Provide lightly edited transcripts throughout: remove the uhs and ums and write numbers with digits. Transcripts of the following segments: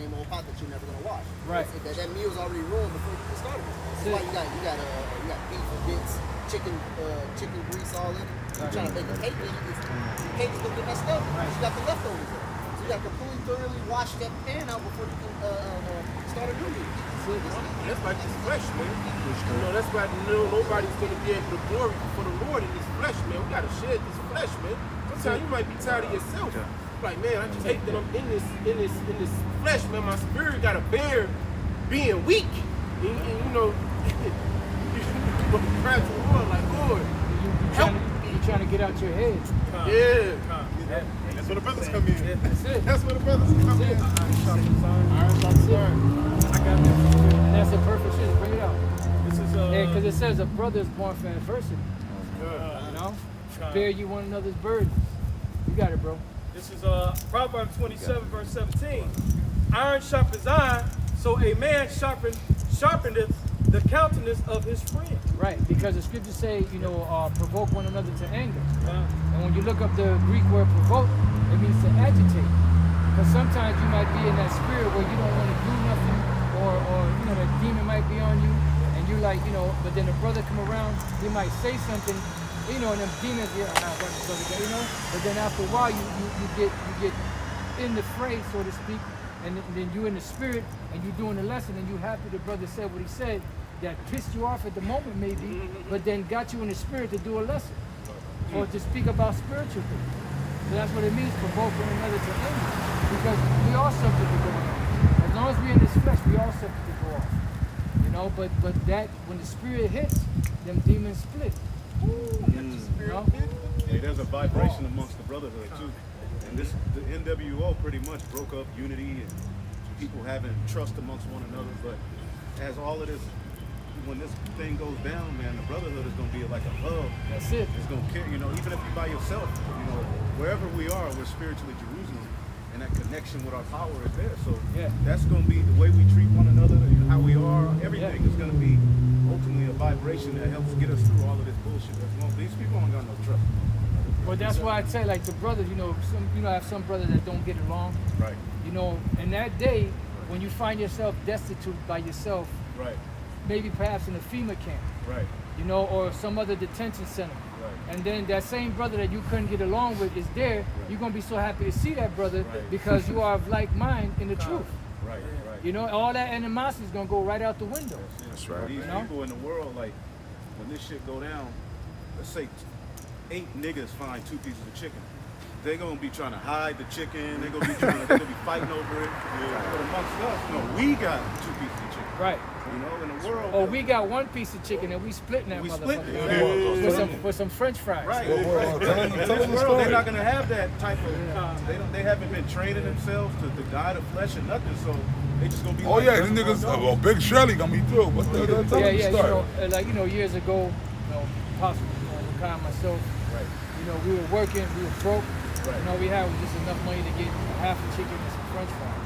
same old pot that you're never gonna wash. Right. That meal's already ruined before you get started. That's why you got beef bits, chicken grease all in it. You're trying to make a cake, the cake's gonna get messed up. Right. You got the leftovers there. So you got to completely thoroughly wash that pan out before you can start a new meal. That's like this flesh, man. You know, that's why nobody's gonna be able to glory for the Lord in this flesh, man. We gotta shed this flesh, man. Sometimes you might be tired of yourself. Like, man, I just hate that I'm in this flesh, man. My spirit gotta bear being weak. And you know, you cry to the Lord, like, Lord, help me. You trying to get out your head. Yeah. That's where the brothers come in. Yeah, that's it. That's where the brothers come in. That's it. I got that. And that's the perfect shit. Bring it out. This is because it says a brother is born for adversity. You know? Bear you one another's burdens. You got it, bro. This is Proverbs 27, verse 17. Iron sharpens iron, so a man sharpeneth the countenance of his friend. Right, because the scriptures say, provoke one another to anger. And when you look up the Greek word provoke, it means to agitate. Because sometimes you might be in that spirit where you don't want to do nothing, or that demon might be on you, and you like, but then a brother come around, he might say something, and them demons, but then after a while you get in the fray, so to speak, and then you in the spirit, and you doing the lesson, and you happy the brother said what he said, that pissed you off at the moment maybe, but then got you in the spirit to do a lesson, or to speak about spiritual things. So that's what it means, provoke one another to anger, because we all subject to go on. As long as we're in this flesh, we all subject to go off. But that, when the spirit hits, them demons split. Hey, there's a vibration amongst the brotherhood too, and the NWO pretty much broke up unity and people having trust amongst one another. But as all of this, when this thing goes down, man, the brotherhood is gonna be like a hub. That's it. It's gonna carry, even if you're by yourself, wherever we are, we're spiritually Jerusalem, and that connection with our power is there. So that's gonna be the way we treat one another, and how we are. Everything is gonna be ultimately a vibration that helps get us through all of this bullshit. These people ain't got no trust. Well, that's why I say, like the brothers, I have some brothers that don't get along. Right. And that day, when you find yourself destitute by yourself, right, maybe perhaps in a FEMA camp, right, or some other detention center, right, and then that same brother that you couldn't get along with is there, right, you're gonna be so happy to see that brother, right, because you are of like mind in the truth. Right, right. All that animosity is gonna go right out the window. That's right. These people in the world, like, when this shit go down, let's say 8 niggas find 2 pieces of chicken. They're gonna be trying to hide the chicken. They're gonna be fighting over it. But amongst us, we got 2 pieces of chicken. Right. In the world. Oh, we got 1 piece of chicken and we splitting that motherfucker with some French fries. Right. In this world, they're not gonna have that type of. They haven't been training themselves to die to flesh or nothing. So they just gonna be. Oh yeah, these niggas. Big Shirley gonna be through. What's the yeah. Years ago, possibly, Lukai and myself. Right. We were working. We were broke. Right. We had just enough money to get half a chicken and some French fries.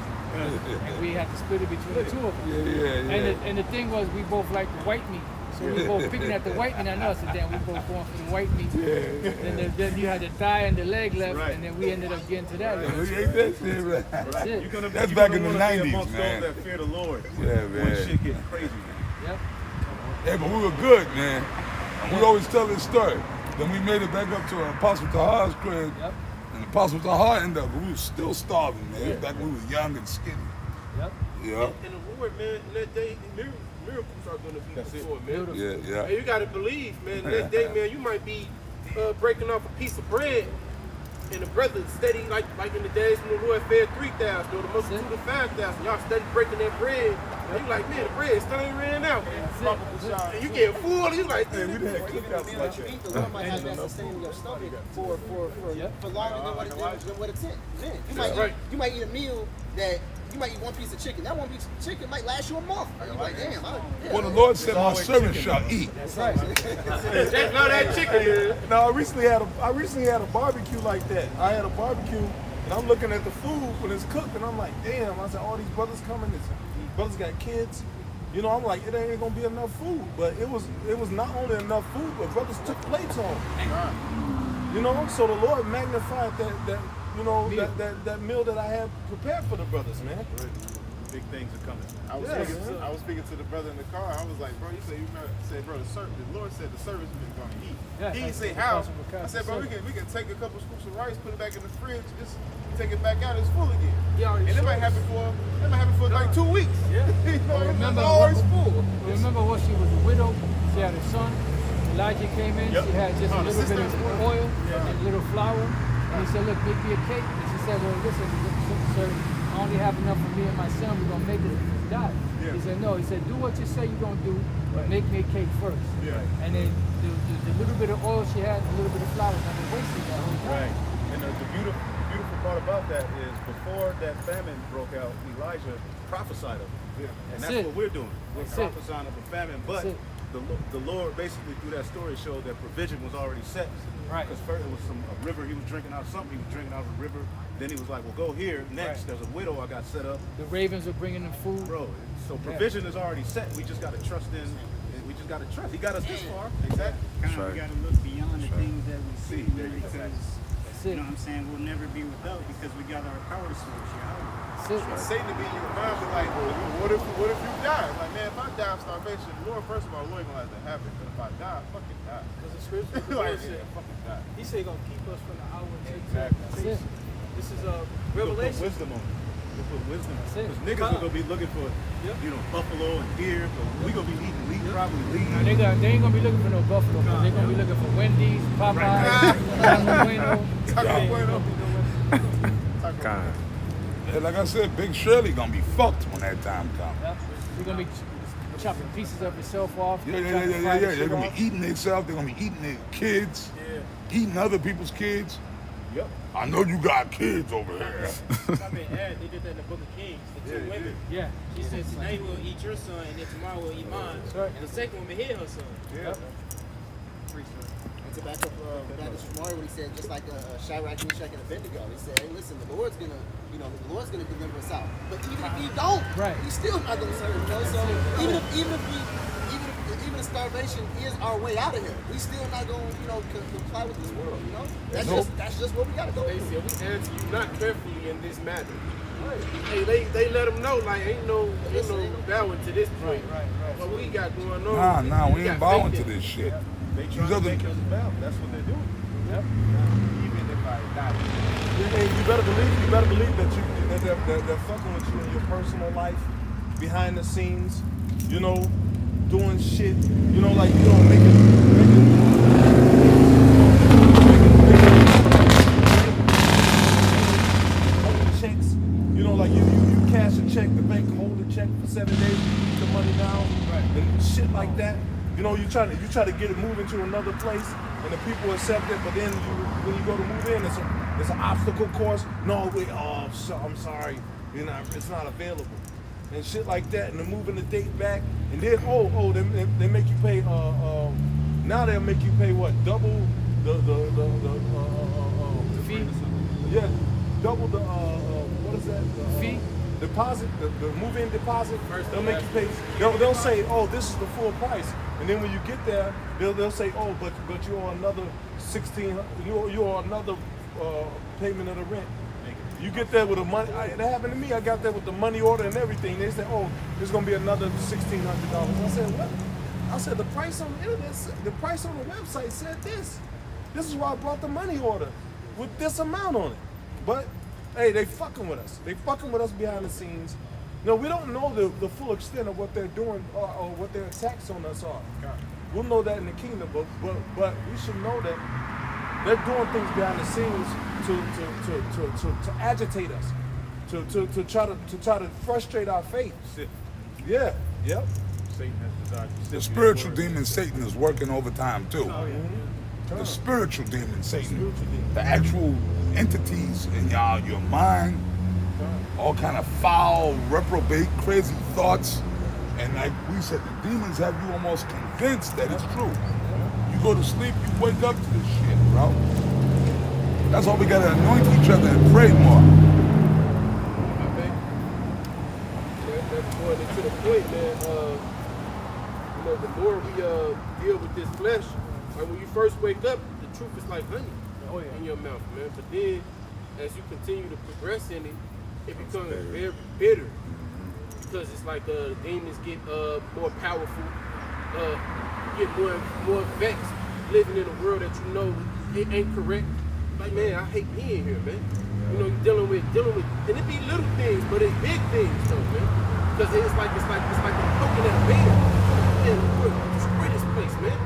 And we had to split it between the 2 of them. Yeah. And the thing was, we both liked the white meat. So we both picking at the white meat. I know, so then we both going for the white meat. Yeah. Then you had the thigh and the leg left, and then we ended up getting to that. Right. We ate that shit, man. That's it. That's back in the 90s, amongst man. Those that fear the Lord. Yeah, man. When shit get crazy. Yep. Yeah, but we were good, man. We always tell this story. Then we made it back up to Apostle Tahar's crib. Yep. And Apostle Tahar ended up, we were still starving, man. Back when we was young and skinny. Yep. Yeah. And the Lord, man, that day, miracles are going to be before, man. Yeah. And you got to believe, man, that day, man, you might be breaking off a piece of bread, and the brother steady, like in the days when the Lord fed 3,000 or the multitude of 5,000, y'all steady breaking that bread. And you like, man, the bread still ain't ran out. And you get full, you like, man, we didn't cook out much. The Lord might have that sustaining your stomach for longer than what it's meant. You might eat a meal that you might eat 1 piece of chicken. That 1 piece of chicken might last you a month. You're like, damn. Well, the Lord said, my servant shall eat. That's right. That's not that chicken. No, I recently had a barbecue like that. I had a barbecue, and I'm looking at the food when it's cooked, and I'm like, damn. I said, all these brothers coming. These brothers got kids. I'm like, it ain't gonna be enough food. But it was not only enough food, but brothers took plates home. So the Lord magnified that meal that I had prepared for the brothers, man. big things are coming. I was speaking to the brother in the car. I was like, bro, he said, bro, the Lord said the service is going to eat. Yeah, He didn't say how. I said, bro, we can take a couple scoops of rice, put it back in the fridge, just take it back out, it's full again. Yeah, and it might happen for like 2 weeks. Yeah. You know, Remember, it's always full. remember when she was a widow, she had a son. Elijah came in, she had just a little bit of oil and a little flour. And he said, look, make me a cake. And she said, well, listen, sir, I only have enough for me and my son. We're going to make it and just die. Yeah. He said, no. He said, do what you say you're going to do, but make me a cake first. Yeah. And then the little bit of oil she had, a little bit of flour, never wasted that whole time. Right. And the beautiful part about that is before that famine broke out, Elijah prophesied of it. Yeah. And that's what we're doing. We're That's it. prophesying of a famine. But That's it. the Lord basically through that story showed that provision was already set. Right. Because first it was a river he was drinking out of something. He was drinking out of a river. Then he was like, well, go here. Next, there's a widow I got set up. The ravens are bringing them food. Bro, so provision is already set. We just got to trust in. We just got to trust. He got us this far. Exactly. Kind of, we got to look beyond the things that we see, man, because That's you it. know what I'm saying, we'll never be without because we got our power source, That's it. Satan to be in your mind, be like, what if you die? Like, man, if I die of starvation, Lord, first of all, Lord ain't gonna let that happen. But if I die, I fucking die. Because the scripture, the Like, Lord said, fucking die. he said he's going to keep us from the hour of Exactly. That's it. This is We'll put Revelation. wisdom on it. We'll put wisdom on it. That's it. Because niggas are going to be looking for, buffalo and deer. But we going to be eating lean, probably lean. Now, they ain't gonna be looking for no buffalo, but they're gonna be looking for Wendy's, Popeyes, Taco Bueno. Taco Bueno. Kind. Yeah, like I said, Big Shirley gonna be fucked when that time comes. Yep. You're gonna be chopping pieces of yourself off. Yeah. chopping fried They're shit gonna off. be eating themselves. They're gonna be eating their kids, eating other people's kids. Yep. I know you got kids over here. I've been they did that in the Book of Kings. The two women. Yeah. She said, today we'll eat your son, and then tomorrow we'll eat mine. right. And the second woman hid her son. Yeah. And to back up Baptist Mario, when he said, just like Shadrach, Meshach, and Abednego, he said, hey, listen, the Lord's gonna deliver us out. But even if you don't, Right. he's still not gonna serve, you know. So even if starvation is our way out of here, we still not gonna, comply with this world, you know. That's just what we gotta go. They said, we answer you not carefully in this matter. Hey, they let them know, like, ain't no bowing to this point. Right. What we got going on. Nah, we got ain't bowing to faith in this shit. They These trying to other- make us bow. That's what they're doing. Yep. Even if I die. And you better believe that they're fucking with you in your personal life, behind the scenes, doing shit, like holding checks, like you cash a check, the bank hold a check for 7 days, you keep the money down, and shit like that. You try to get it moving to another place, and the people accept it, but then when you go to move in, it's an obstacle course. No, wait, I'm sorry, it's not available, and shit like that. And they're moving the date back, and then they make you pay. Now they'll make you pay what? Double the Fee. yeah, double the what is that? The, Fee? Deposit, the move-in deposit. They'll make you pay. They'll say, oh, this is the full price, and then when you get there, they'll say, oh, but you owe another $1,600. You owe another payment of the rent. You get there with a money. It happened to me. I got there with the money order and everything. They said, oh, there's gonna be another $1,600. I said, what? I said, the price on the internet, the price on the website said this. This is why I brought the money order with this amount on it. But hey, they fucking with us. They fucking with us behind the scenes. We don't know the full extent of what they're doing or what their attacks on us are. We'll know that in the kingdom, but we should know that they're doing things behind the scenes to agitate us, to try to frustrate our faith. Yeah. Yep. Satan has desired to The spiritual demon Satan is working overtime too. The spiritual demon Satan, the actual entities in your mind, all kind of foul, reprobate, crazy thoughts, and like we said, the demons have you almost convinced that it's true. You go to sleep, you wake up to this shit, bro. That's why we gotta anoint each other and pray more. That's going into the point, man. The more we deal with this flesh, like when you first wake up, the truth is like honey in your mouth, man. But then, as you continue to progress in it, it becomes very bitter. because it's like demons get more powerful, get more vexed, living in a world that you know it ain't correct. Like, man, I hate being here, man. You know, you're dealing with, and it be little things, but it's big things though, man. Because it's like poking at a bear. Man, Lord, destroy this place, man.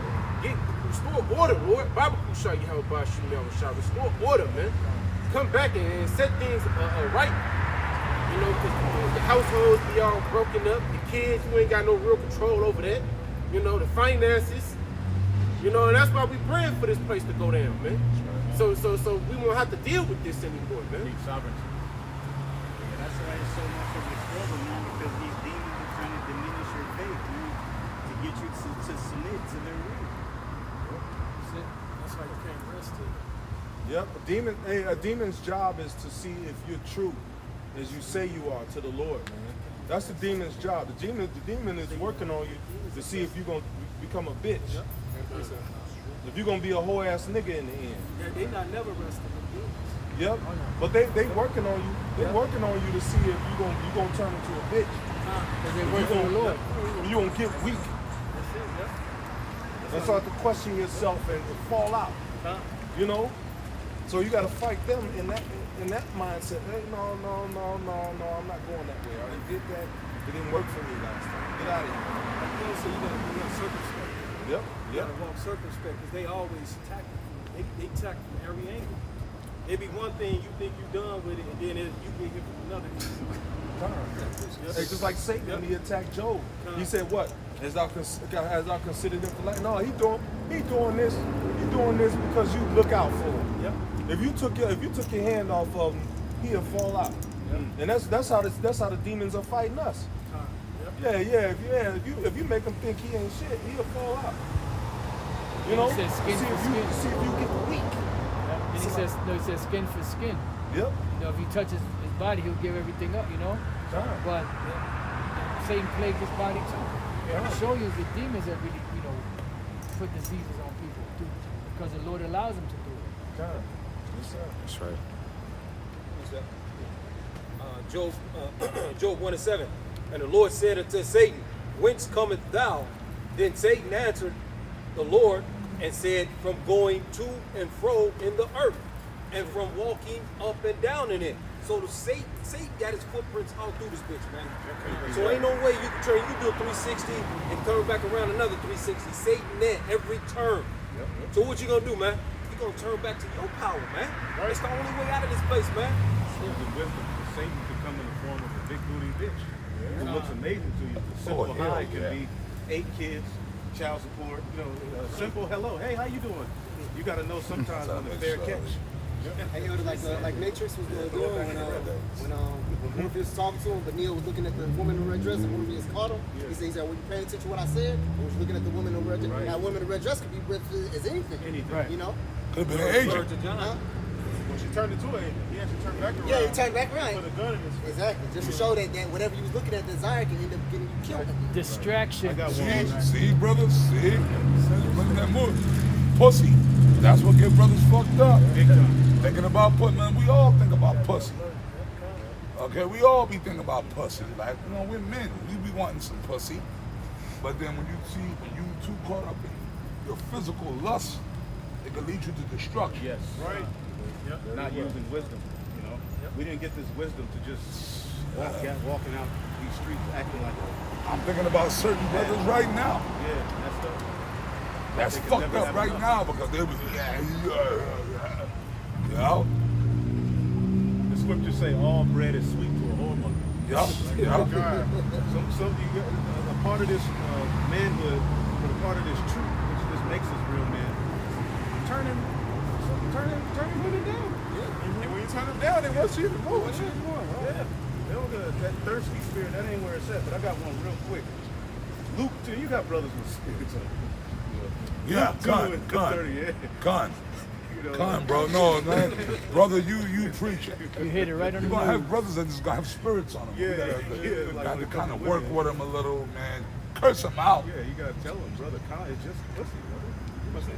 Restore order, Lord. Barbecue shot you how about shooting out a shot. Restore order, man. Come back and set things right. You know, because the households be all broken up. The kids, you ain't got no real control over that. You know, the finances. You know, and that's why we praying for this place to go down, man. So we won't have to deal with this anymore, man. Need sovereignty. Yeah, that's why it's so much of a struggle, man, because these demons are trying to diminish your faith, man, to get you to submit to their will. That's why you can't rest in. Yep, a demon's job is to see if you're true as you say you are to the Lord, man. That's the demon's job. The demon is working on you to see if you're gonna become a bitch. Yep. If you're gonna be a whole ass nigga in the end. Yeah, they not never resting. Yep. But they working on you. They working on you to see if you gonna turn into a bitch. They work for the Lord. You gonna get weak. And start to question yourself and fall out. You know? So you gotta fight them in that mindset. Hey, no, I'm not going that way. I already did that. It didn't work for me last time. Get out of here. So you gotta be circumspect. Yep. You gotta walk circumspect because they always attack you. They attack from every angle. It be one thing you think you're done with it, and then you get hit from another. Hey, just like Satan when he attacked Job, he said, "What? As I considered him for life?" No, he doing this because you look out for him. Yep. If you took your hand off of him, he'll fall out. Yep. And that's how the demons are fighting us. Yep. If you make him think he ain't shit, he'll fall out. You know, He says skin see for if skin. you get weak. And he says skin for skin. Yep. You know, if he touches his body, he'll give everything up, you know? But Satan plagued his body too. To show you the demons that really, you know, put diseases on people too, because the Lord allows them to do it. That's right. Job 1:7. And the Lord said unto Satan, Whence cometh thou? Then Satan answered the Lord and said, From going to and fro in the earth, and from walking up and down in it. So Satan got his footprints all through this bitch, man. So ain't no way you can turn. You can do a 360 and turn back around another 360. Satan there every turn. So what you gonna do, man? You gonna turn back to your power, man. It's the only way out of this place, man. The wisdom. Satan could come in the form of a big booty bitch who looks amazing to you. The simple hi can be 8 kids, child support. You know, a simple hello. Hey, how you doing? You got to know sometimes when the fair catch. Hey, it was like Matrix was doing when Morpheus was talking to him, but Neo was looking at the woman in the red dress, and Morpheus caught him. He said, "Were you paying attention to what I said?" He was looking at the woman in the red dress. Now, woman in the red dress could be with as anything. You know? Could have been an agent. When she turned into an agent, he actually turned back around. Yeah, he turned back around. Put a gun in his face. Exactly. Just to show that whatever you was looking at, desire can end up getting you killed. Distraction. See, brothers, see? Look at that move. Pussy. That's what get brothers fucked up. Thinking about pussy, man, we all think about pussy. Okay, we all be thinking about pussy. Like, you know, we're men, we be wanting some pussy. But then when you too caught up in your physical lust, it can lead you to destruction. Yes. Right. Not using wisdom, you know. We didn't get this wisdom to just walking out these streets acting like I'm thinking about certain brothers right now. Yeah, That's fucked up right now because they was you know? The scriptures say all bread is sweet to a whoremonger. Yeah. Some you get a part of this manhood, but a part of this truth, which just makes us real men. Turning women down. And when you turn them down, they want you to move. What you want? That thirsty spirit, that ain't where it's at. But I got one real quick. Luke 2, you got brothers with spirits on. Yeah, Con, bro. No, man. Brother, you preach it. You hit it right on the You're going to nose. have brothers that just going to have spirits on them. Yeah, you got to like kind of work with them a little, man. Curse them out. Yeah, you got to tell them, brother, Con is just pussy, brother.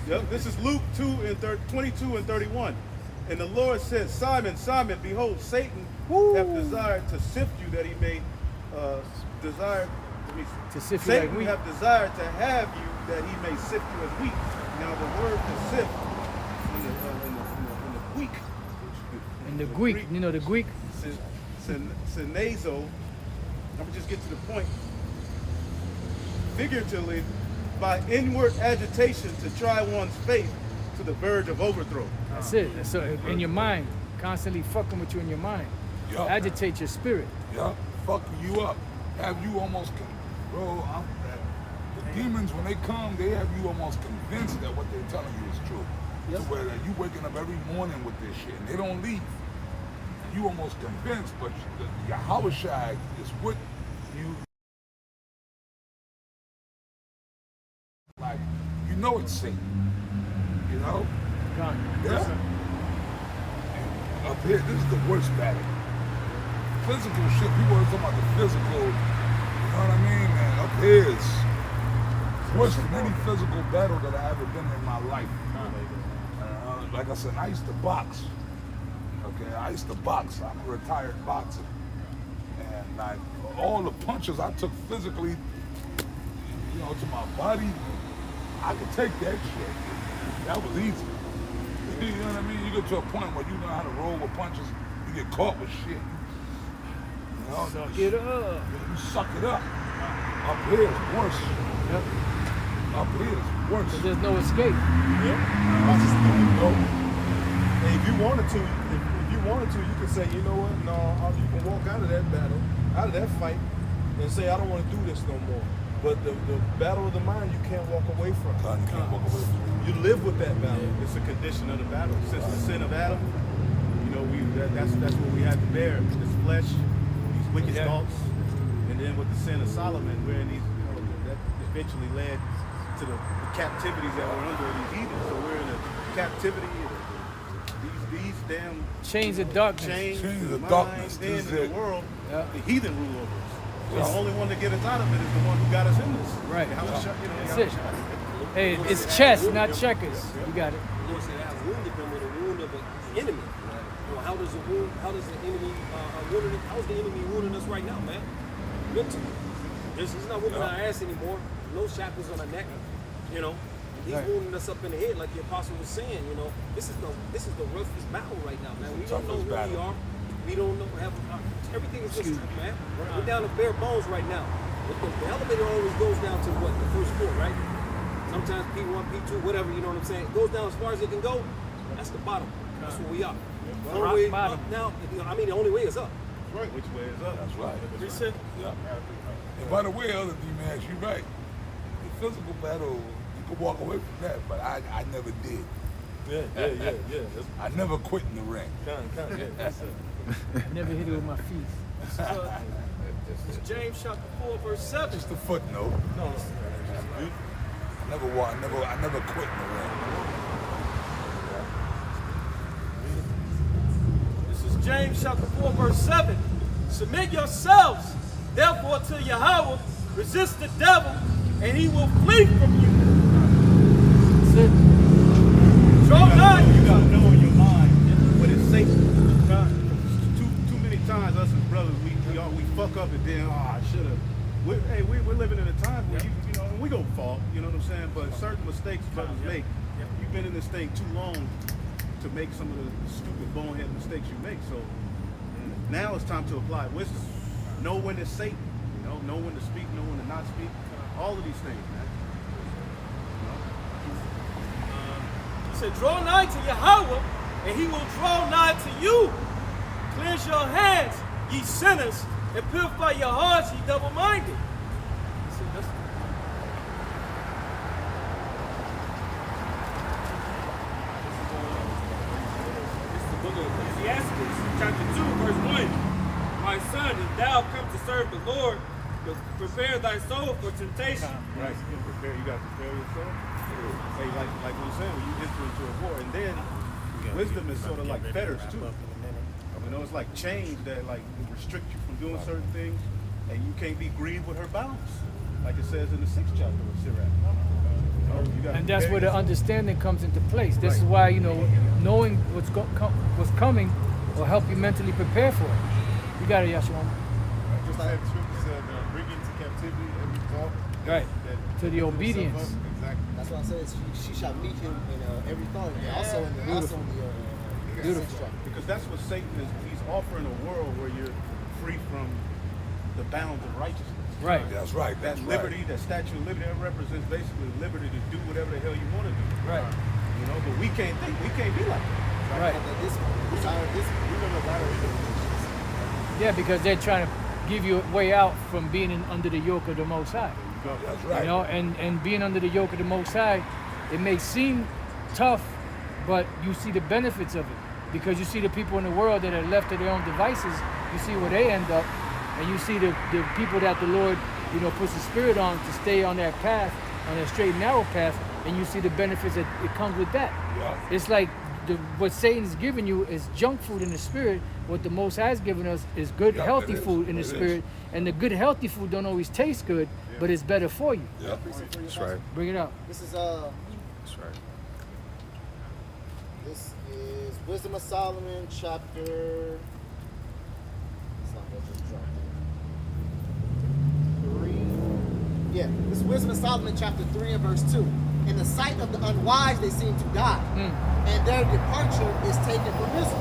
Yep, this is Luke 2 and 22 and 31. And the Lord said, Simon, Simon, behold, Satan hath desired to sift you that he may desire. To sift you Satan like wheat. hath desired to have you that he may sift you as wheat. Now the word to sift in the Greek. In the Greek, you know the Greek. Senazo. I'm gonna just get to the point. Figuratively, by inward agitation to try one's faith to the verge of overthrow. That's it. So in your mind, constantly fucking with you in your mind. Yup. Agitate your spirit. Yeah, fucking you up. Have you almost, bro, the demons, when they come, they have you almost convinced that what they're telling you is true. Yep. To where that you waking up every morning with this shit, and they don't leave. And you almost convinced, but your Hawashai is with you. Like, you know it's Satan. You know? God. Yeah. And up here, this is the worst battle. Physical shit, people are talking about the physical, you know what I mean? And up here is worse than any physical battle that I ever been in my life. Like I said, I used to box. Okay, I used to box. I'm a retired boxer. And like all the punches I took physically, you know, to my body, I could take that shit. That was easy. You know what I mean? You get to a point where you know how to roll with punches, you get caught with shit. You know, Suck it up. You suck it up. Up here is worse. Yep. Up here is worse. So there's no escape. And if you wanted to, you could say, you know what? No, you can walk out of that battle, out of that fight, and say, I don't want to do this no more. But the battle of the mind, you can't walk away from. You can't walk away from it. You live with that battle. It's a condition of the battle. Since the sin of Adam, you know, that's what we had to bear. This flesh, these wicked thoughts, and then with the sin of Solomon, we're in these, you know, that eventually led to the captivities that we're under these heathens. So we're in a captivity. These damn chains of darkness. Chains of darkness. And in the world, Yeah. the heathen rule over us. So the only one to get us out of it is the one who got us in this. Right. That's it. Hey, it's chess, not checkers. You got it. The Lord said, "I have wounded them with a wound of an enemy." You know, how does the enemy wounding us right now, man? Mentally. This is not wounding our ass anymore. No shackles on our neck. You know, he's wounding us up in the head, like the apostle was saying. You know, this is the roughest battle right now, man. We don't know who we are. We don't know everything is just man. We're down to bare bones right now. The elevator always goes down to what? The first floor, right? Sometimes P1, P2, whatever, you know what I'm saying? It goes down as far as it can go. That's the bottom. That's where we are. The only way up now, I mean, the only way is up. Right. Which way is up? That's right. Reset. Yeah. And by the way, other D-Max, you're right. The physical battle, you could walk away from that, but I never did. Yeah. I never quit in the ring. Never hit it with my feet. This is James chapter 4, verse 7. Just a footnote. No. I never quit in the ring. This is James chapter 4, verse 7. Submit yourselves, therefore, to Yahweh, resist the devil, and he will flee from you. That's it. Draw nigh. You gotta know in your mind what is Satan. Too many times, us as brothers, we fuck up and then, I should have. We're living in a time where you know, and we go fall, you know what I'm saying? But certain mistakes brothers make. You've been in this thing too long to make some of the stupid bonehead mistakes you make. So now it's time to apply wisdom. Know when to Satan, you know when to speak, know when to not speak. All of these things, man. He said, draw nigh to Yahweh, and he will draw nigh to you. Cleanse your hands, ye sinners, and purify your hearts, ye double-minded. See, that's the book of Ecclesiastes, chapter 2, verse 1. My son, if thou come to serve the Lord, prepare thy soul for temptation. Right, you got to prepare yourself. Hey, like we were saying, when you enter into a war, and then wisdom is sort of like fetters too. You know, it's like chains that like restrict you from doing certain things, and you can't be grieved with her bounds, like it says in the 6th chapter of Sirach. You gotta And that's prepare where the yourself. understanding comes into place. This is why, you know, knowing what's coming will help you mentally prepare for it. You got it, Yashua. Just like the scripture said, bring into captivity every thought. Right. That To the obedience. Exactly. That's why I said she shall meet him in every thought, and also in the Beautiful. Because that's what Satan is. He's offering a world where you're free from the bounds of righteousness. Right. That's right. That That's liberty, right. that Statue of Liberty, that represents basically liberty to do whatever the hell you want to do. Right. You know, but we can't think. We can't be like that. Right. Yeah, because they're trying to give you a way out from being under the yoke of the Most High. That's right. You know, and being under the yoke of the Most High, it may seem tough, but you see the benefits of it. Because you see the people in the world that are left to their own devices, you see where they end up, and you see the people that the Lord, you know, puts the Spirit on to stay on that path, on that straight and narrow path, and you see the benefits that it comes with that. Yeah. It's like what Satan's giving you is junk food in the spirit. What the Most High has given us is good, healthy it is. food in the It is. spirit. And the good, healthy food don't always taste good, but it's better for you. Yeah. That's right. Bring it up. This is That's right. This is Wisdom of Solomon, chapter. It's not what just dropped it. 3. Yeah, this is Wisdom of Solomon, chapter 3 and verse 2. In the sight of the unwise, they seem to die, and their departure is taken from wisdom.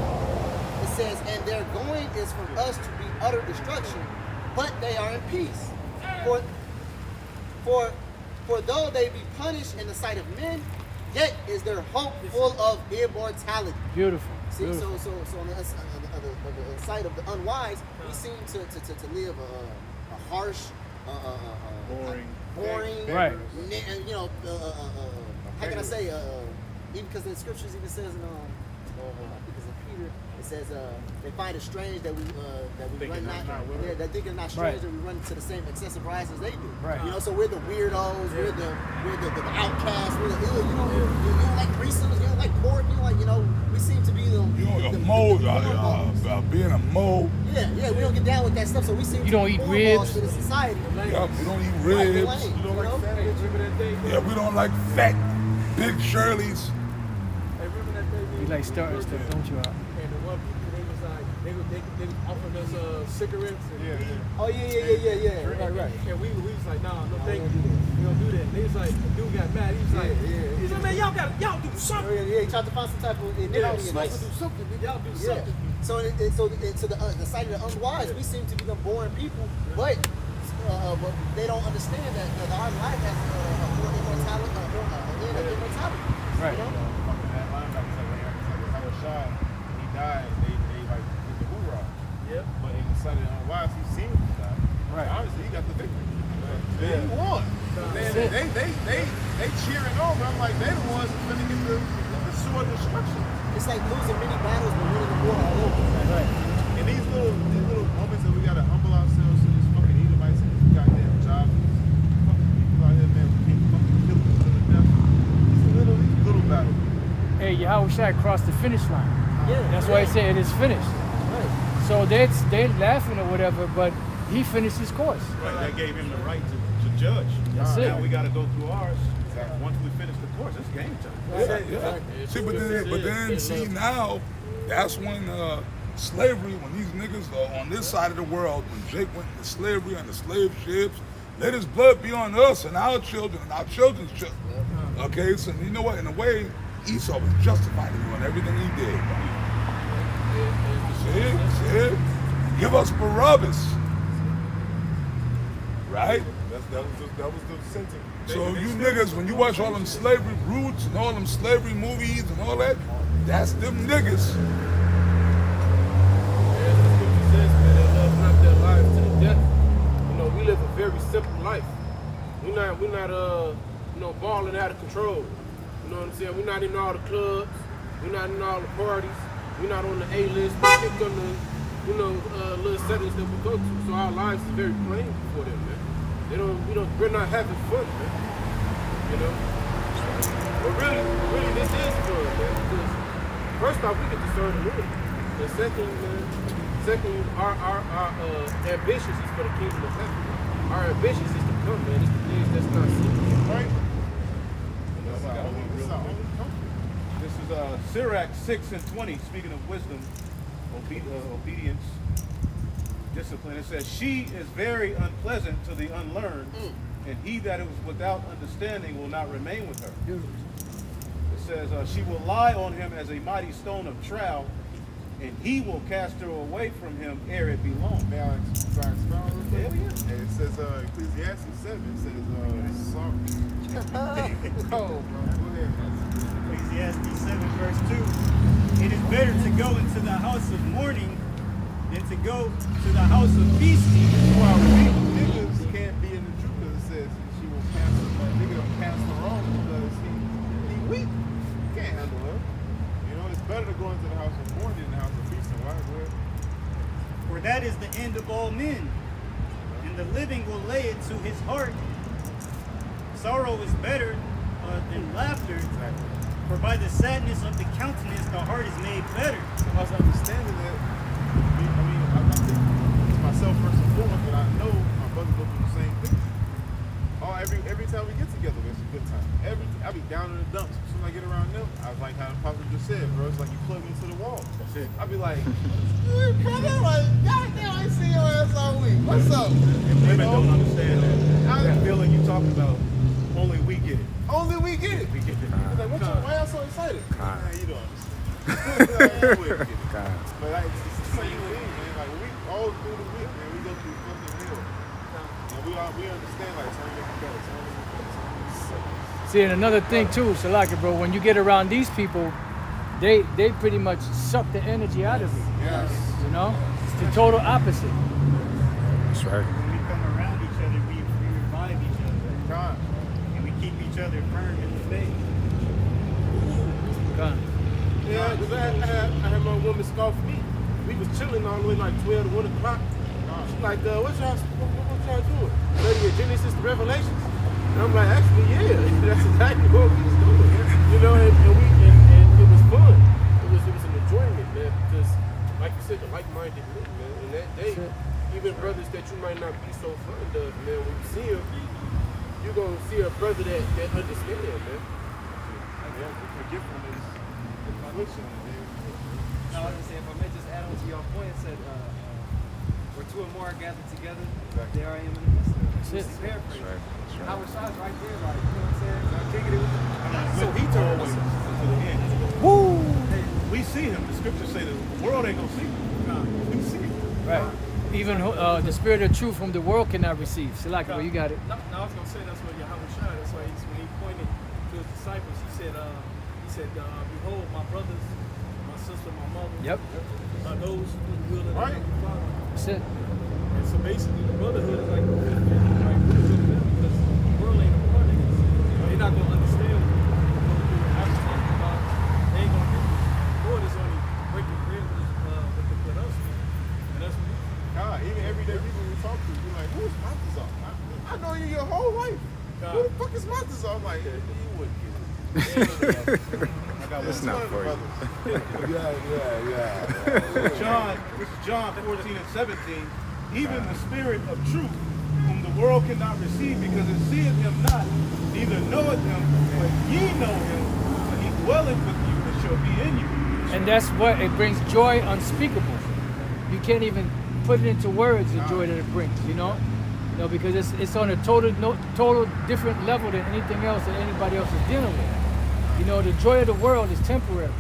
It says, and their going is from us to be utter destruction, but they are in peace. For though they be punished in the sight of men, yet is their hope full of immortality. Beautiful. See, Beautiful. so on the sight of the unwise, we seem to live a harsh, boring, Right. You know, how can I say? Even because the scriptures even says in I think it's in Peter, it says they find it strange that we run not that think it's not strange that we run to the same excessive rise as they do. Right. You know, so we're the weirdos, we're the outcasts, we're the you don't like greasers, you don't like pork, we seem to be the Being a mole. Yeah, we don't get down with that stuff, so we seem You to don't be eat cornballs ribs? for the society. Yeah, we don't eat Right, we're ribs. lame, You don't like fat bitch, remember that day? Yeah, we don't like fat, big Shirleys. Hey, remember that day? You like starting stuff, don't you? And the one people, they was like, they offered us cigarettes. And Oh yeah. Right. And we was like, nah, no thank you. We don't do that. And they was like, the dude got mad. He was like, he said, man, y'all do something. He tried to find some type of Y'all iniquity in supposed us. to do something. Y'all do Yeah. something. So to the sight of the unwise, we seem to be the boring people, but they don't understand that our life has more immortality, immortality. Right. You know? That linebacker said when Howard Shaw, he died, they like did the hoorah. Yep. But in the sight of the unwise, he seemed to die. Right. Obviously, he got the victory. He won. They cheering on, but I'm like, they the ones who's gonna get the sword of destruction. It's like losing many battles but winning the war all over. Right. And these little moments that we gotta humble ourselves to these fucking Edomites and these goddamn jobs, fucking people out here, man, we can't fucking kill them to the death. These little battles. Hey, Yahweh Shai crossed the finish line. Yeah. That's why he said it is finished. Right. So they're laughing or whatever, but he finished his course. Right, that gave him the right to judge. That's it. Now we got to go through ours. Once we finish the course, it's game time. Yeah. See, but then see now, that's when slavery, when these niggas are on this side of the world, when Jake went into slavery and the slave ships, let his blood be on us and our children and our children's children. Okay, so you know what? In a way, Esau was justified in doing everything he did. See? Give us Barabbas. Right? That was the sentence. So you niggas, when you watch all them slavery roots and all them slavery movies and all that, that's them niggas. As the scripture says, man, they love not their lives to the death. You know, we live a very simple life. We're not balling out of control. You know what I'm saying? We're not in all the clubs. We're not in all the parties. We're not on the A-list. We pick on the, little settings that we go to. So our lives is very plain for them, man. We're not having fun, man. You know? But really, this is fun, man. Because first off, we get to serve the Lord. And second, our ambitions is for the kingdom of heaven. Our ambitions is to come, man. It's the things that's not seen. Right? This is Sirach 6:20, speaking of wisdom, obedience, discipline. It says, she is very unpleasant to the unlearned, and he that is without understanding will not remain with her. It says, she will lie on him as a mighty stone of trowel, and he will cast her away from him ere it be long. May I expound real quick? And it says, Ecclesiastes 7, it says, sorry. Oh, bro. Go ahead, man. Ecclesiastes 7 verse 2. It is better to go into the house of mourning than to go to the house of feasting. Well, niggas can't be in the truth because it says she will cancel. Nigga don't cancel her off because he weak. Can't handle her. You know, it's better to go into the house of mourning than the house of feasting. Why? Where? For that is the end of all men, and the living will lay it to his heart. Sorrow is better than laughter, for by the sadness of the countenance the heart is made better. I was understanding that. I think it's myself first and foremost, but I know my brother go through the same thing. Every time we get together, it's a good time. I be down in the dumps. As soon as I get around them, I was like how the Pastor just said, bro. It's like you plug into the wall. That's it. I be like, brother, like, goddamn, I ain't seen your ass all week. What's up? And women don't understand that feeling you talking about. Only we get it. Only we get it. We get it. It's like, why y'all so excited? Man, you don't understand. We get it. But like, it's the same thing, man. Like we all through the week, man, we go through fucking hell. And we understand like it's only making better. It's only making better. See, and another thing too, Salaka, bro, when you get around these people, they pretty much suck the energy out of you. Yes. You know? It's the total opposite. That's right. When we come around each other, we revive each other. God. And we keep each other firm in the faith. God. Yeah, because I had my woman scoff me. We was chilling all the way like 12 to 1 o'clock. She's like, what y'all doing? Studying Genesis to Revelations? And I'm like, actually, yeah, that's exactly what we was doing. You know, and it was fun. It was an enjoyment, man, because like you said, the like-minded men, man. And that day, even brothers that you might not be so fond of, man, when you see them, you're gonna see a brother that understands, man. Forgiveness is affliction. No, I was gonna say, if I may just add on to your point, it said, where two or more are gathered together, there I am in the midst of them. That's it. Paraphrase. That's right. Howard Shaw's right there, like, you know what I'm saying? So I'm kicking it with you. So he told us to the end. Woo! We see him. The scriptures say that the world ain't gonna see him. We see him. Right. Even the spirit of truth from the world cannot receive. Salaka, bro, you got it. No, I was gonna say that's what Yahweh Shai. That's why when he pointed to his disciples, he said, "Behold, my brothers, my sister, my mother, Yep. those who do the will of the Heavenly Father." That's it. And so basically, the brotherhood is like, right, really good to them because the world ain't a part of this. They're not gonna understand what we're actually talking about. They ain't gonna get it. The Lord is only breaking bread with us, and that's what. God, even everyday people we talk to, you're like, who's Matazar? I know you your whole life. Who the fuck is Matazar? I'm like, you wouldn't get it. I got It's not for you. This is John 14 and 17. Even the spirit of truth, whom the world cannot receive because it seeth him not, neither knoweth him, but ye know him, for he dwelleth with you and shall be in you. And that's what it brings, joy unspeakable. You can't even put it into words, the joy that it brings, you know? You know, because it's on a total different level than anything else that anybody else is dealing with. You know, the joy of the world is temporary.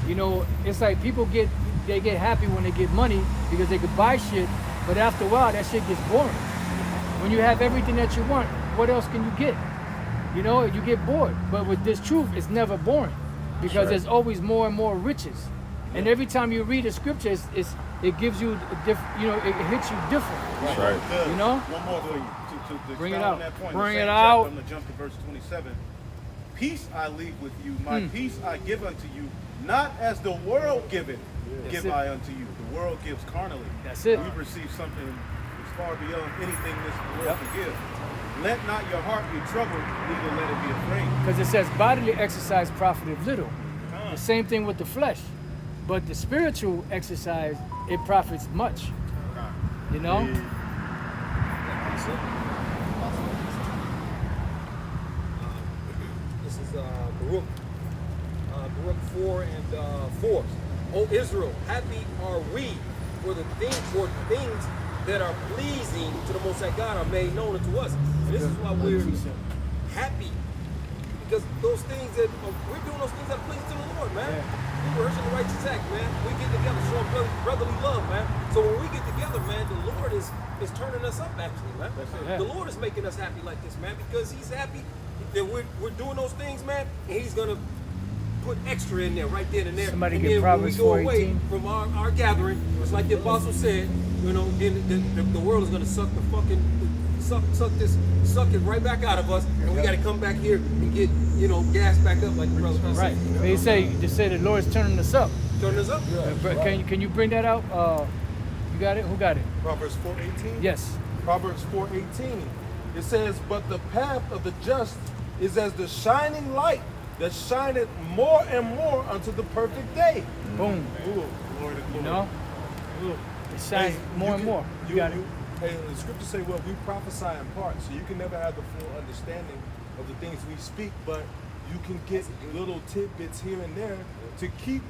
You know, it's like people get happy when they get money because they could buy shit, but after a while that shit gets boring. When you have everything that you want, what else can you get? You know, you get bored. But with this truth, it's never boring because there's always more and more riches. And every time you read a scripture, it gives you a different, you know, it hits you different. That's right. You know? One more for you to Bring it expound out. on that point. Bring The same it chapter, out. I'm going to jump to verse 27. Peace I leave with you, my peace I give unto you, not as the world giveth, give I unto you. The world gives carnally. That's it. We've received something that's far beyond anything this world can give. Let not your heart be troubled, neither let it be afraid. Because it says bodily exercise profiteth little. The same thing with the flesh. But the spiritual exercise, it profits much. You know? This is Baruch 4 and 4. O Israel, happy are we for things that are pleasing to the Most High God are made known unto us. And this is why we're happy. Because those things that we're doing those things that are pleasing to the Lord, man. We worship the righteous act, man. We get together, showing brotherly love, man. So when we get together, man, the Lord is turning us up actually, man. The Lord is making us happy like this, man, because He's happy that we're doing those things, man, and He's gonna put extra in there, right then and there. Somebody and get then Proverbs when we go 4:18. away from our gathering, it's like the apostle said, you know, then the world is gonna suck it right back out of us, and we got to come back here and get, you know, gas back up like the brother said. Right. They say the Lord's turning us up. Turning us up. Can you bring that out? You got it? Who got it? Proverbs 4:18? Yes. Proverbs 4:18. It says, but the path of the just is as the shining light that shineth more and more unto the perfect day. Boom. Ooh, glory to You glory. know? It shines more and more. You got it. Hey, the scriptures say, well, we prophesy in part, so you can never have the full understanding of the things we speak, but you can get little tidbits here and there to keep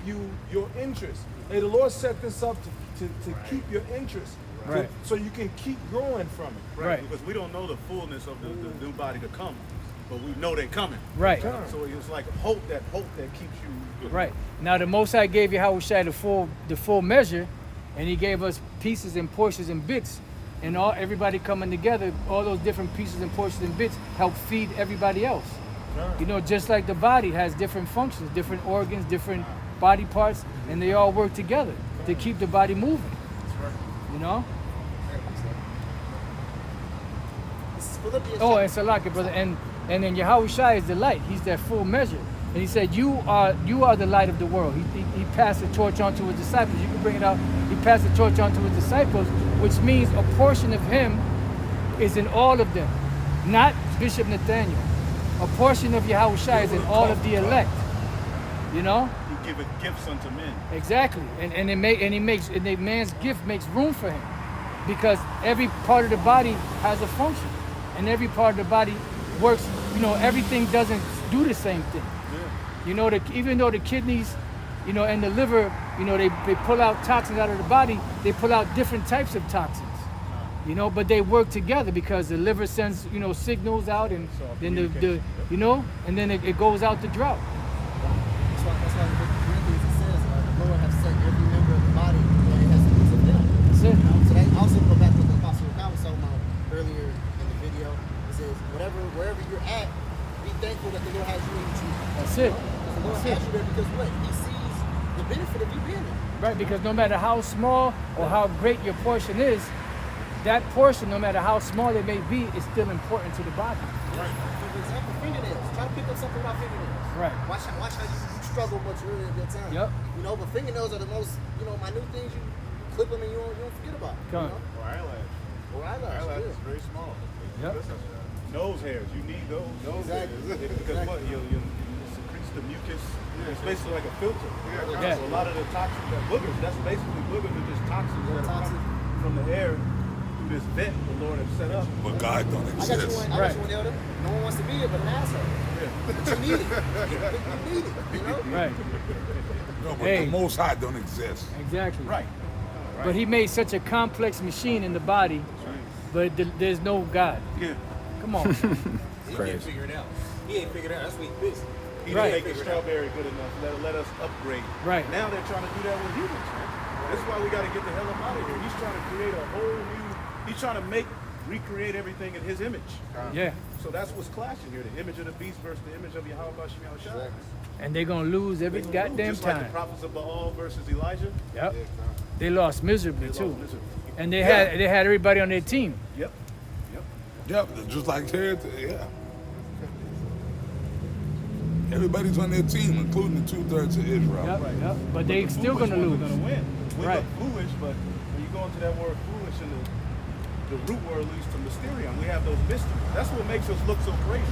your interest. Hey, the Lord set this up to keep your interest, Right. so you can keep growing from it. Right. Because we don't know the fullness of the new body to come, but we know they're coming. Right. So it's like hope that keeps you. Right. Now the Most High gave Yahushua the full measure, and He gave us pieces and portions and bits, and everybody coming together. All those different pieces and portions and bits help feed everybody else. Right. You know, just like the body has different functions, different organs, different body parts, and they all work together to keep the body moving. You know. This is Philippians Oh, chapter- and Salaki, brother, and then Yahushua is the light. He's that full measure. And He said, you are the light of the world. He passed the torch on to His disciples. You can bring it out. He passed the torch on to His disciples, which means a portion of Him is in all of them, not Bishop Nathaniel. A portion of Yahushua is in all of the elect. You know? He giveth gifts unto men. Exactly, and the man's gift makes room for him, because every part of the body has a function, and every part of the body works. You know, everything doesn't do the same thing. You know, even though the kidneys, you know, and the liver, you know, they pull out toxins out of the body, they pull out different types of toxins. You know, but they work together because the liver sends, you know, signals out, and then the you know, and then it goes out the drought. That's why the book of Corinthians it says the Lord has set every member of the body and it has the use of them. That's it. So they also go back to what the Apostle Paul was talking about earlier in the video. It says wherever you're at, be thankful that the Lord has you in the truth. That's it. The Lord has you there because what? He sees the benefit of you being there. Right, because no matter how small or how great your portion is, that portion, no matter how small it may be, is still important to the body. Right. For example, fingernails. Try to pick up something about fingernails. Right. Watch how you struggle much earlier at that time. Yep. You know, but fingernails are the most, you know, minute things you clip them and you don't forget about. Come on. You know? Or eyelash. Or eyelash. Eyelash Yeah. is very small. Yep. Nose hairs, you need those. Nose Exactly. hairs. Because what? You secretes the mucus. It's basically like a filter. Yeah. So a lot of the toxins, boogers, that's basically boogers are just toxins that are coming from the air through this vent the Lord has set up. But God don't I got you exist. one, Elder. No one wants to be here but an asshole. But you need it. You need it, you know? Right. No, but Hey. the Most High don't exist. Exactly. Right. But He made such a complex machine in the body, but there's no God. Yeah. Come on. He can't figure it out. He ain't figured it out. That's what he's busy. He Right. didn't make the strawberry good enough. Let us upgrade. Right. Now they're trying to do that with humans, man. That's why we got to get the hell up out of here. He's trying to create a whole new. He's trying to recreate everything in His image. Yeah. So that's what's clashing here: the image of the beast versus the image of Yahweh Shai. And they're gonna lose every goddamn Just like time. the prophets of Baal versus Elijah. Yep. They lost miserably They too. lost miserably. And they had everybody on their team. Yep. Yep, just like here, yeah. Everybody's on their team, including the 2/3 of Israel. Yep. Yep. But they still gonna lose. Going to win. We Right. look foolish, but when you go into that word foolish, and the root word leads to mysterion. We have those mysteries. That's what makes us look so crazy.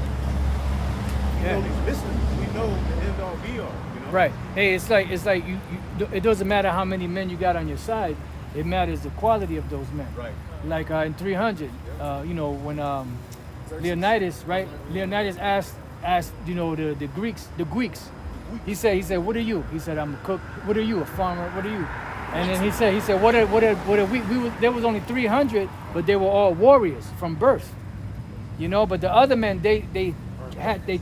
We Yeah. know these mysteries. We know the end all be all. You know. Right. Hey, it's like you. It doesn't matter how many men you got on your side. It matters the quality of those men. Right. Like in 300, you know, when Leonidas, right? Leonidas asked asked, the Greeks. He said, what are you? He said, I'm a cook. What are you? A farmer? What are you? And then he said, what are we? There was only 300, but they were all warriors from birth. But the other men, they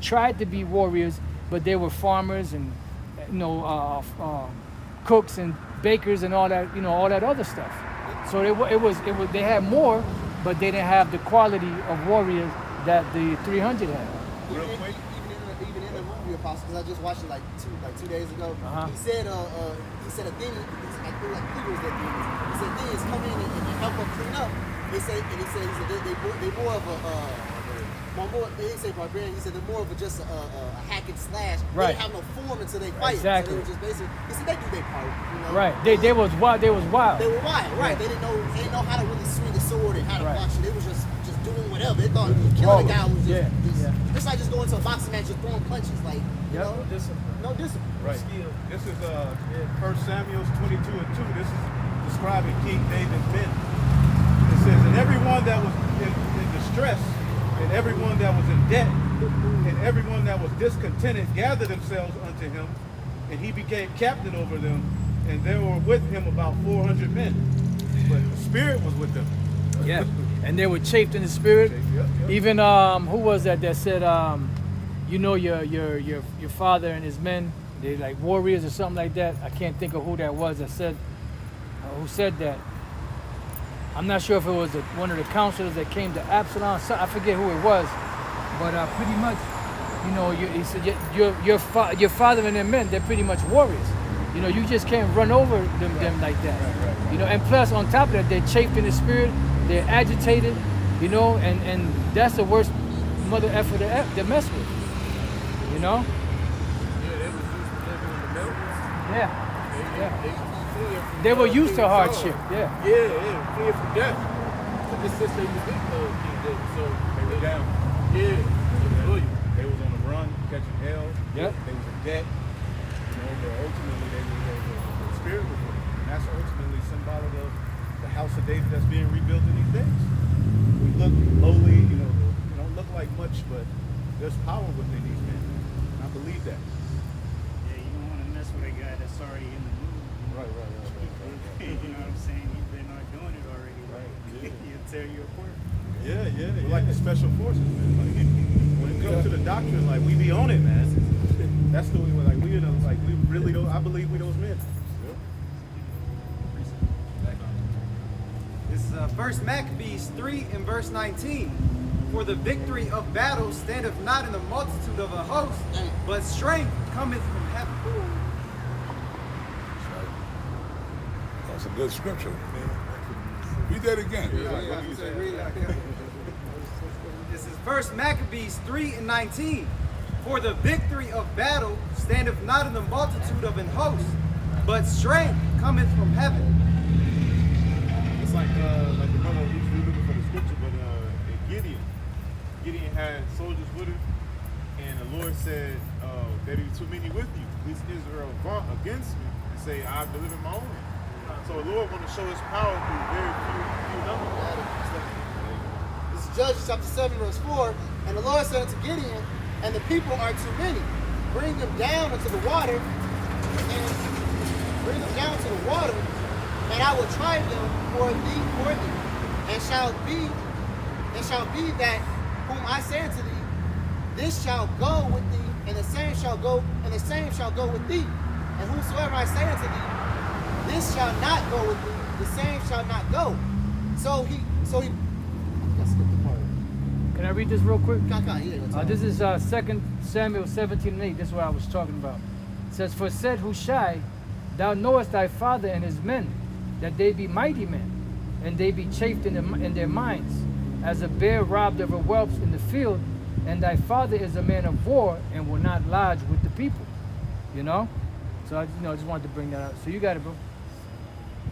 tried to be warriors, but they were farmers and cooks and bakers and all that other stuff. So they had more, but they didn't have the quality of warriors that the 300 had. Real quick. Even in the movie Apostle, because I just watched it like 2 days ago. He said a thing. I feel like he was that thing. He said things come in and help them clean up. He said they more of a they didn't say barbarian. He said they're more of just a hack and slash. Right. They didn't have no form until they fight. Exactly. So they were just basically. He said they do their part. Right. They was wild. They was wild. They were wild. Right. They didn't know how to really swing a sword and how to box it. They was just doing whatever. They thought killing a guy was just it's like just going to a boxing match, just throwing punches, like no discipline. Right. Skill. This is 1 Samuel 22:2. This is describing King David's men. It says, and everyone that was in distress, and everyone that was in debt, and everyone that was discontented gathered themselves unto him, and he became captain over them, and there were with him about 400 men. But the Spirit was with them. Yeah, and they were chafed in the spirit. Yep. Even who was that said, your father and his men, they like warriors or something like that. I can't think of who that was that said, who said that. I'm not sure if it was one of the counselors that came to Absalom. I forget who it was, but pretty much, he said your father and their men, they're pretty much warriors. You just can't run over them like that. Right. And plus on top of that, they're chafed in the spirit. They're agitated, and that's the worst mother effer to mess with, Yeah, they was used to living in the mountains. They were used to hardship. Yeah, fleeing from death. So this since they was King David, so They were down. yeah, They was on the run, catching hell. Yep. They was in debt. But ultimately the Spirit was with them. And that's ultimately symbolic of the house of David that's being rebuilt in these days. We look lowly, we don't look like much, but there's power within these men. And I believe that. Yeah, you don't want to mess with a guy that's already in the mood. Right. You know what I'm saying? They're not doing it already. Right. He'll tear you apart. Yeah. We're like the special forces, man. Like, when it comes to the doctrine, like we be on it, man. That's the way we really don't. I believe we those men. This is 1 Maccabees 3 and verse 19. For the victory of battle standeth not in the multitude of a host, but strength cometh from heaven. That's a good scripture. Read that again. This is 1 Maccabees 3 and 19. For the victory of battle standeth not in the multitude of an host, but strength cometh from heaven. It's like the brother who's looking for the scripture, but in Gideon had soldiers with him, and the Lord said, there be too many with you. Please Israel vaunt against me and say, I've delivered my own. So the Lord want to show his power through very few numbers. This is Judges chapter 7, verse 4. And the Lord said unto Gideon, and the people are too many. Bring them down into the water, and I will try them for thee, and shall be that whom I say unto thee, this shall go with thee, and the same shall go with thee. And whosoever I say unto thee, this shall not go with thee, the same shall not go. So he. Let's skip the part. Can I read this real quick? This This is 2 Samuel 17 and 8. This is what I was talking about. It says, for said Hushai, thou knowest thy father and his men, that they be mighty men, and they be chafed in their minds, as a bear robbed of her whelps in the field, and thy father is a man of war, and will not lodge with the people. So I just wanted to bring that out. So you got it, bro.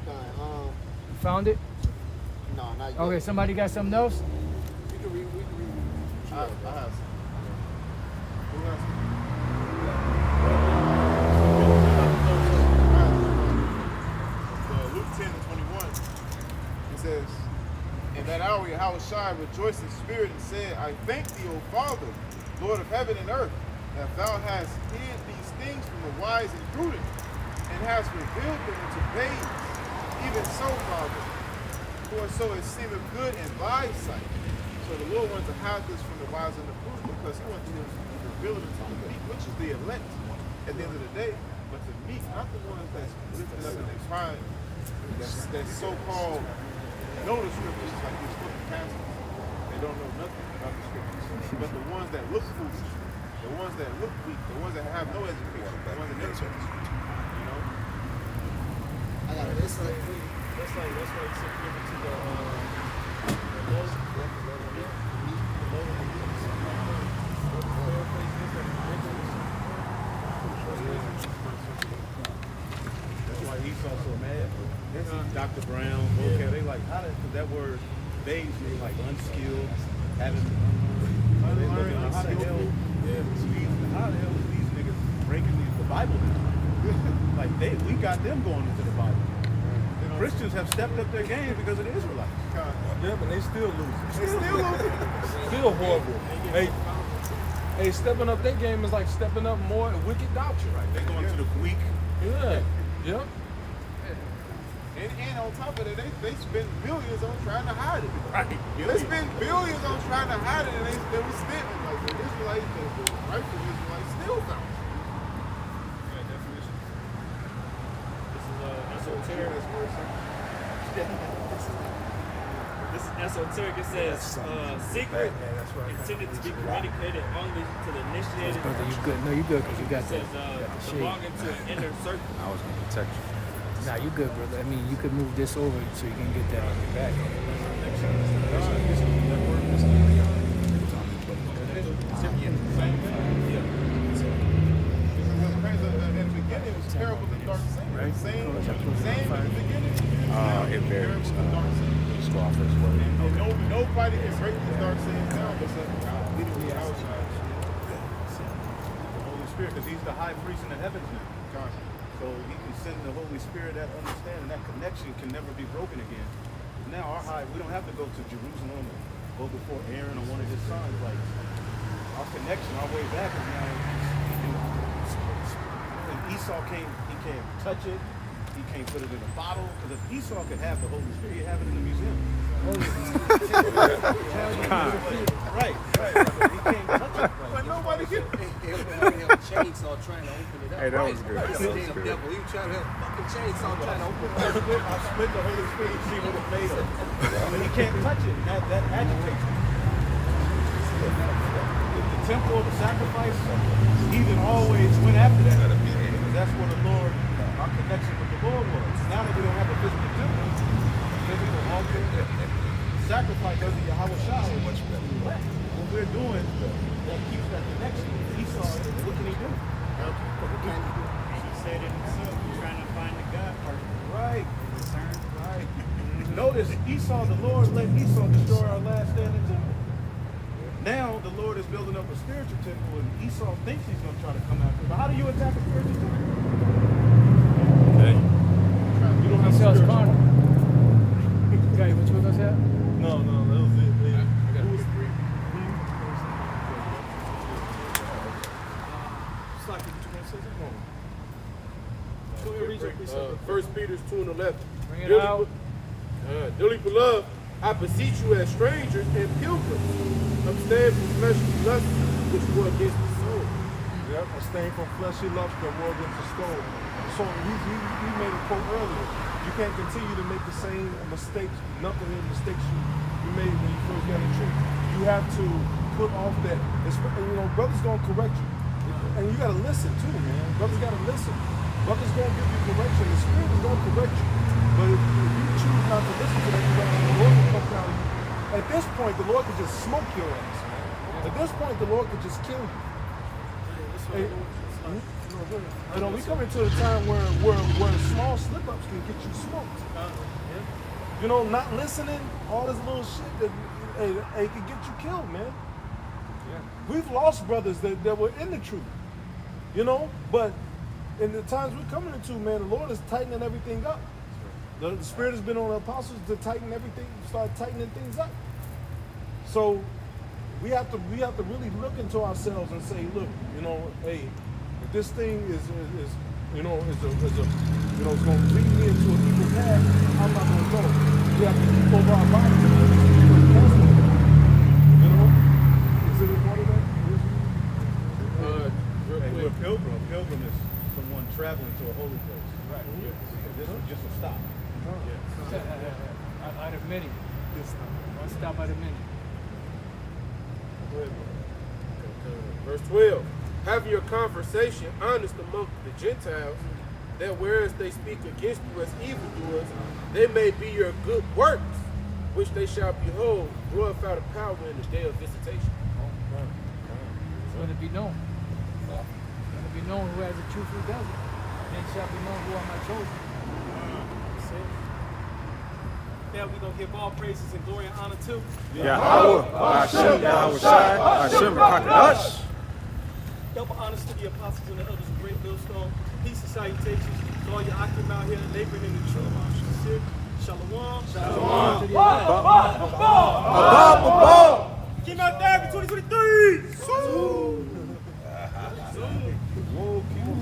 You found it? No, not yet. Okay, somebody got something else? We can read. I have some. Who has some? Luke 10 and 21. It says, in that hour Yahushua rejoiced in spirit and said, I thank thee, O Father, Lord of heaven and earth, that thou hast hid these things from the wise and prudent, and hast revealed them unto babes. Even so, Father, for so it seemeth good in thy sight. So the Lord wanted to hide this from the wise and the prudent because he wanted to reveal it to the meek, which is the elect at the end of the day. But the meek, not the ones that's lifted up in their pride, that's so-called know the scriptures, like these fucking pastors. They don't know nothing about the scriptures. But the ones that look foolish, the ones that look weak, the ones that have no education, the ones that never took the scriptures. You know? I got this. That's why you said give it to the low. That's why Esau's so mad. Dr. Brown, okay, they like, how did, because that word, babes mean like unskilled, having, how the hell, how the hell is these niggas breaking the Bible down? Like, we got them going into the Bible. The Christians have stepped up their game because of the Israelites. Yeah, but they still losing. They still losing. Still horrible. Hey, stepping up their game is like stepping up more wicked doctrine. Right, they going to the Greek. Yeah. Yep. And on top of that, they spend millions on trying to hide it. Right. They spend billions on trying to hide it, and they were spending like the Israelites, the rightful Israelites still found it. Yeah, definition. This is esoteric. This is esoteric. It says secret intended to be communicated only to the initiated. Brother, you good? No, you good because you got It says the belonging to an inner circle. I was gonna protect you. Nah, you good, brother. I mean, you could move this over so you can get that on your back. In the beginning, it was terrible and dark same. Right. Same in the beginning. It varies. Scoffers And word. nobody can break this dark saying down except literally outside. The Holy Spirit, because he's the high priest in the heavens now. So he can send the Holy Spirit that understanding, that connection can never be broken again. Now we don't have to go to Jerusalem or go before Aaron or one of his sons. Like our connection, our way back is now. And Esau he can't touch it. He can't put it in a bottle. Because if Esau could have the Holy Spirit, he'd have it in the museum. Right. He can't touch it. But nobody can. Chainsaw trying to open it up. Hey, that was good. Right. That was good. Devil, he was trying to have fucking chainsaw trying to open it up. I split the Holy Spirit to see what it's made of. But he can't touch it. That agitates him. The temple, the sacrifice, heathen always went after that. Because that's where the Lord, our connection with the Lord was. Now that we don't have a physical temple, a physical altar, sacrifice under Yahweh Shah, what we're doing that keeps that connection. Esau, what can he do? He said it himself. He's trying to find the God part. Right. Right. Notice Esau, the Lord let Esau destroy our last standing temple. Now the Lord is building up a spiritual temple, and Esau thinks he's going to try to come after it. But how do you attack a spiritual temple? Okay. You don't have Esaus spiritual. carnal. Okay, what you were gonna say? No, that was it. I got a three. It's like what you want to say something. Go ahead, read your piece. 1 Peter 2:11. Bring it out. Dearly beloved, I beseech you as strangers and pilgrims, abstain from fleshly lusts which war against the soul. Yep, abstain from fleshly lust that war against the soul. So he made a quote earlier. You can't continue to make the same mistakes, knucklehead mistakes you made when you first got in truth. You have to put off that. Brothers gonna correct you, and you gotta listen too, man. Brothers gotta listen. Brothers gonna give you correction. The Spirit is gonna correct you. But if you choose not to listen to that correction, the Lord will come down on you. At this point, the Lord could just smoke your ass. At this point, the Lord could just kill you. We come into a time where small slip-ups can get you smoked. Not listening, all this little shit that can get you killed, man. We've lost brothers that were in the truth, but in the times we're coming into, man, the Lord is tightening everything up. The Spirit has been on the apostles to tighten everything, start tightening things up. So we have to really look into ourselves and say, look, you know, hey, if this thing is you know, it's going to lead me into an evil path, I'm not going to go. We have to keep over our bodies. You know, is it a part of that? Hey, we're a pilgrim. A pilgrim is someone traveling to a holy place. Right. Yes. This is just a stop. Out of many. One stop out of many. Verse 12. Have your conversation honest among the Gentiles, that whereas they speak against you as evildoers, they may be your good works, which they shall behold, glorify the power in the day of visitation. It's going to be known. It's going to be known who has the truth, who doesn't. And it shall be known who are my chosen. Now we're going to give all praises and glory and honor to Yahweh, Hashem, Yahweh Shai, Hashem, Rakadash. double honors to the apostles and the elders of Great Millstone. Peace and salutations to all your occupants out here laboring in the truth. Shalom. Shalom. King out there for 2023. Whoa, keep on